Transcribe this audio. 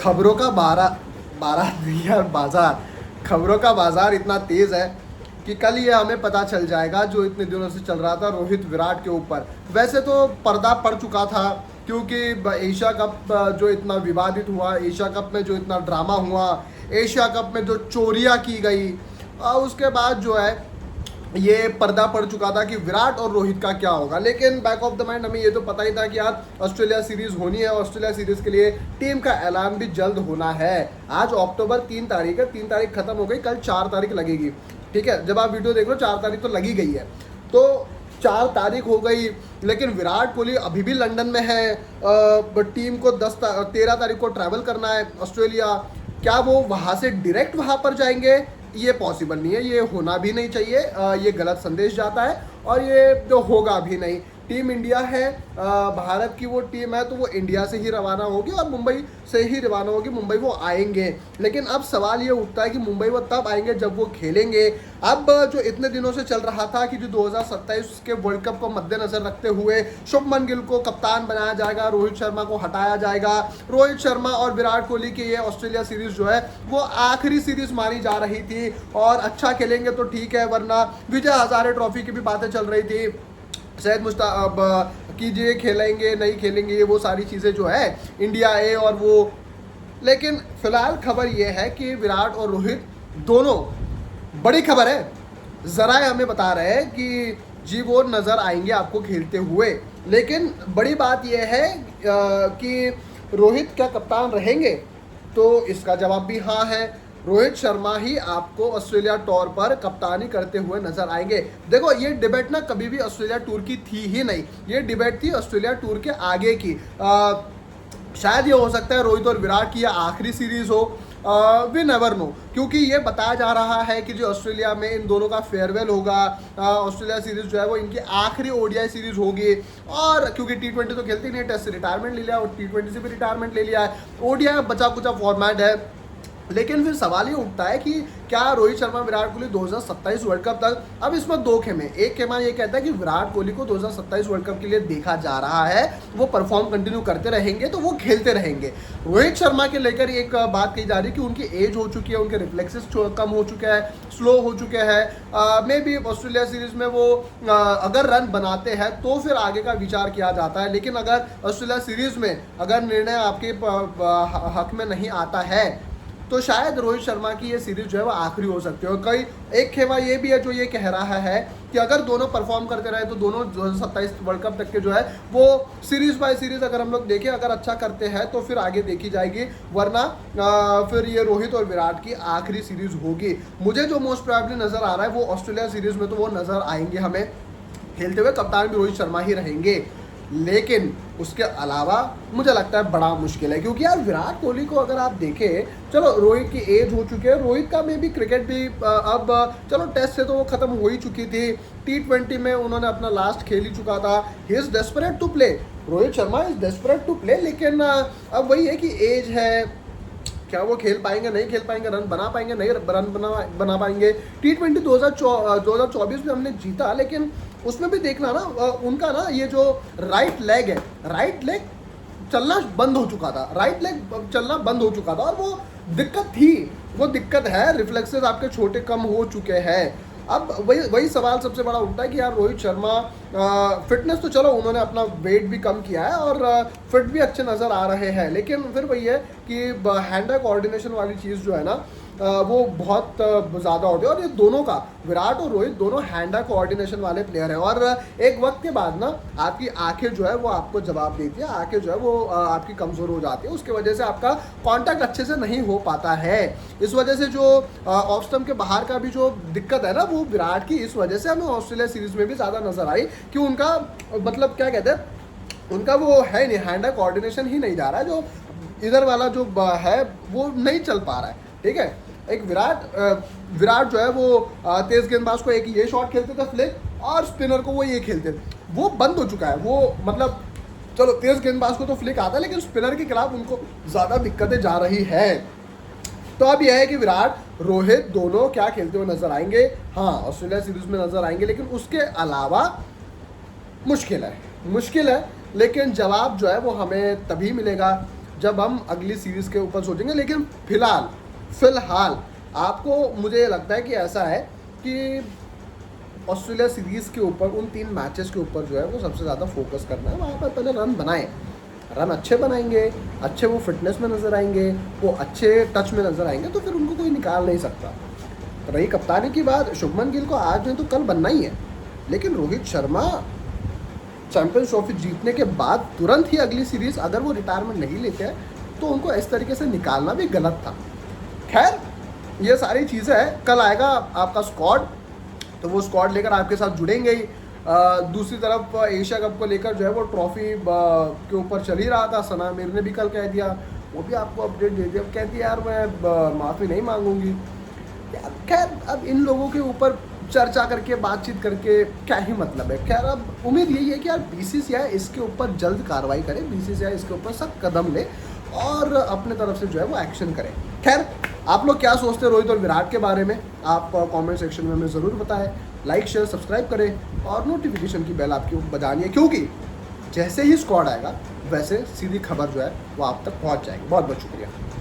खबरों का यार बाजार, खबरों का बाजार इतना तेज है कि कल ये हमें पता चल जाएगा जो इतने दिनों से चल रहा था रोहित विराट के ऊपर। वैसे तो पर्दा पड़ चुका था, क्योंकि एशिया कप जो इतना विवादित हुआ, एशिया कप में जो इतना ड्रामा हुआ, एशिया कप में जो चोरियां की गई, उसके बाद जो है ये पर्दा पड़ चुका था कि विराट और रोहित का क्या होगा। लेकिन बैक ऑफ द माइंड हमें ये तो पता ही था कि यार ऑस्ट्रेलिया सीरीज होनी है, ऑस्ट्रेलिया सीरीज के लिए टीम का ऐलान भी जल्द होना है। आज अक्टूबर 3 तारीख है, 3 तारीख खत्म हो गई, कल 4 तारीख लगेगी। ठीक है, जब आप वीडियो देख लो 4 तारीख तो लगी गई है, तो 4 तारीख हो गई। लेकिन विराट कोहली अभी भी लंदन में है, टीम को 13 तारीख को ट्रैवल करना है ऑस्ट्रेलिया। क्या वो वहाँ से डायरेक्ट वहाँ पर जाएंगे? ये पॉसिबल नहीं है, ये होना भी नहीं चाहिए, ये गलत संदेश जाता है और ये जो होगा भी नहीं। टीम इंडिया है, भारत की वो टीम है, तो वो इंडिया से ही रवाना होगी और मुंबई से ही रवाना होगी, मुंबई वो आएंगे। लेकिन अब सवाल ये उठता है कि मुंबई वो तब आएंगे जब वो खेलेंगे। अब जो इतने दिनों से चल रहा था कि जो 2027 के वर्ल्ड कप को मद्देनजर रखते हुए शुभमन गिल को कप्तान बनाया जाएगा, रोहित शर्मा को हटाया जाएगा, रोहित शर्मा और विराट कोहली की ये ऑस्ट्रेलिया सीरीज जो है वो आखिरी सीरीज मानी जा रही थी और अच्छा खेलेंगे तो ठीक है, वरना विजय हजारे ट्रॉफी की भी बातें चल रही थी, शायद मुश्ताब कीजिए खेलेंगे नहीं खेलेंगे, ये वो सारी चीज़ें जो है इंडिया ए और वो। लेकिन फिलहाल खबर ये है कि विराट और रोहित दोनों, बड़ी खबर है, जराए हमें बता रहे हैं कि जी वो नज़र आएंगे आपको खेलते हुए। लेकिन बड़ी बात यह है कि रोहित क्या कप्तान रहेंगे, तो इसका जवाब भी हाँ है। रोहित शर्मा ही आपको ऑस्ट्रेलिया टूर पर कप्तानी करते हुए नजर आएंगे। देखो ये डिबेट ना कभी भी ऑस्ट्रेलिया टूर की थी ही नहीं, ये डिबेट थी ऑस्ट्रेलिया टूर के आगे की। शायद ये हो सकता है रोहित और विराट की यह आखिरी सीरीज हो, वी नेवर नो, क्योंकि ये बताया जा रहा है कि जो ऑस्ट्रेलिया में इन दोनों का फेयरवेल होगा, ऑस्ट्रेलिया सीरीज जो है वो इनकी आखिरी ओडीआई सीरीज होगी। और क्योंकि T20 तो खेलती नहीं है, टेस्ट से रिटायरमेंट ले लिया और T20 से भी रिटायरमेंट ले लिया है, ओडीआई बचा कुचा फॉर्मेट है। लेकिन फिर सवाल ये उठता है कि क्या रोहित शर्मा विराट कोहली 2027 वर्ल्ड कप तक, अब इसमें दो खेमे, एक खेमा ये कहता है कि विराट कोहली को 2027 वर्ल्ड कप के लिए देखा जा रहा है, वो परफॉर्म कंटिन्यू करते रहेंगे तो वो खेलते रहेंगे। रोहित शर्मा के लेकर एक बात कही जा रही है कि उनकी एज हो चुकी है, उनके रिफ्लेक्सेस कम हो चुके हैं, स्लो हो चुके हैं, मे बी ऑस्ट्रेलिया सीरीज में वो अगर रन बनाते हैं तो फिर आगे का विचार किया जाता है। लेकिन अगर ऑस्ट्रेलिया सीरीज में अगर निर्णय आपके हक में नहीं आता है तो शायद रोहित शर्मा की ये सीरीज जो है वो आखिरी हो सकती है। और कई एक खेमा ये भी है जो ये कह रहा है कि अगर दोनों परफॉर्म करते रहे तो दोनों 2027 वर्ल्ड कप तक के जो है वो सीरीज बाय सीरीज अगर हम लोग देखें, अगर अच्छा करते हैं तो फिर आगे देखी जाएगी, वरना फिर ये रोहित और विराट की आखिरी सीरीज होगी। मुझे जो मोस्ट प्रोबेबली नज़र आ रहा है वो ऑस्ट्रेलिया सीरीज में तो वो नज़र आएंगे हमें खेलते हुए, कप्तान भी रोहित शर्मा ही रहेंगे। लेकिन उसके अलावा मुझे लगता है बड़ा मुश्किल है, क्योंकि यार विराट कोहली को अगर आप देखें, चलो रोहित की एज हो चुकी है, रोहित का में भी क्रिकेट भी अब चलो टेस्ट से तो वो खत्म हो ही चुकी थी, T20 में उन्होंने अपना लास्ट खेल ही चुका था, he is desperate to play, Rohit Sharma is desperate to play. लेकिन अब वही है कि एज है, क्या वो खेल पाएंगे नहीं खेल पाएंगे, रन बना पाएंगे नहीं रन बना पाएंगे। T20 2024 में हमने जीता, लेकिन उसमें भी देखना ना उनका ना ये जो राइट लेग है, राइट लेग चलना बंद हो चुका था, राइट लेग चलना बंद हो चुका था और वो दिक्कत थी, वो दिक्कत है, रिफ्लेक्सेस आपके छोटे कम हो चुके हैं। अब वही सवाल सबसे बड़ा उठता है कि यार रोहित शर्मा फिटनेस तो चलो उन्होंने अपना वेट भी कम किया है और फिट भी अच्छे नज़र आ रहे हैं, लेकिन फिर वही है कि हैंड आई कोऑर्डिनेशन वाली चीज़ जो है ना वो बहुत ज़्यादा होती है। और ये दोनों का, विराट और रोहित दोनों हैंड आई कोऑर्डिनेशन वाले प्लेयर हैं और एक वक्त के बाद ना आपकी आंखें जो है वो आपको जवाब देती है, आंखें जो है वो आपकी कमज़ोर हो जाती है, उसके वजह से आपका कॉन्टैक्ट अच्छे से नहीं हो पाता है। इस वजह से जो ऑफ स्टंप के बाहर का भी जो दिक्कत है ना वो विराट की इस वजह से हमें ऑस्ट्रेलिया सीरीज में भी ज़्यादा नजर आई कि उनका मतलब क्या कहते हैं, उनका वो है नहीं, हैंड आई कोऑर्डिनेशन ही नहीं जा रहा है, जो इधर वाला जो है वो नहीं चल पा रहा है। ठीक है, एक विराट जो है वो तेज गेंदबाज को एक ये शॉट खेलते थे फ्लिक और स्पिनर को वो ये खेलते थे, वो बंद हो चुका है। वो मतलब चलो तेज गेंदबाज को तो फ्लिक आता है, लेकिन स्पिनर के खिलाफ उनको ज़्यादा दिक्कतें जा रही है। तो अब यह है कि विराट रोहित दोनों क्या खेलते हुए नजर आएंगे, हाँ ऑस्ट्रेलिया सीरीज में नजर आएंगे, लेकिन उसके अलावा मुश्किल है। लेकिन जवाब जो है वो हमें तभी मिलेगा जब हम अगली सीरीज़ के ऊपर सोचेंगे। लेकिन फिलहाल आपको मुझे ये लगता है कि ऐसा है कि ऑस्ट्रेलिया सीरीज़ के ऊपर उन 3 मैचेस के ऊपर जो है वो सबसे ज़्यादा फोकस करना है। वहाँ पर पहले रन बनाएं, रन अच्छे बनाएंगे, अच्छे वो फिटनेस में नज़र आएंगे, वो अच्छे टच में नज़र आएंगे, तो फिर उनको कोई निकाल नहीं सकता। रही कप्तानी की बात, शुभमन गिल को आज नहीं तो कल बनना ही है, लेकिन रोहित शर्मा चैंपियंस ट्रॉफी जीतने के बाद तुरंत ही अगली सीरीज़ अगर वो रिटायरमेंट नहीं लेते हैं तो उनको इस तरीके से निकालना भी गलत था। खैर ये सारी चीज़ें हैं, कल आएगा आपका स्क्वाड, तो वो स्क्वाड लेकर आपके साथ जुड़ेंगे ही। दूसरी तरफ एशिया कप को लेकर जो है वो ट्रॉफी के ऊपर चल ही रहा था। सना मीर ने भी कल कह दिया, वो भी आपको अपडेट दे दिया, कहती है यार मैं माफ़ी नहीं मांगूंगी। यार खैर अब इन लोगों के ऊपर चर्चा करके बातचीत करके क्या ही मतलब है। खैर अब उम्मीद यही है कि यार बीसीसीआई इसके ऊपर जल्द कार्रवाई करे, बीसीसीआई इसके ऊपर सख्त कदम ले और अपने तरफ से जो है वो एक्शन करे। खैर आप लोग क्या सोचते हैं रोहित और विराट के बारे में, आप कमेंट सेक्शन में हमें ज़रूर बताएं। लाइक शेयर सब्सक्राइब करें और नोटिफिकेशन की बेल आपकी बजानी है, क्योंकि जैसे ही स्क्वाड आएगा वैसे सीधी खबर जो है वो आप तक पहुंच जाएगी। बहुत बहुत शुक्रिया।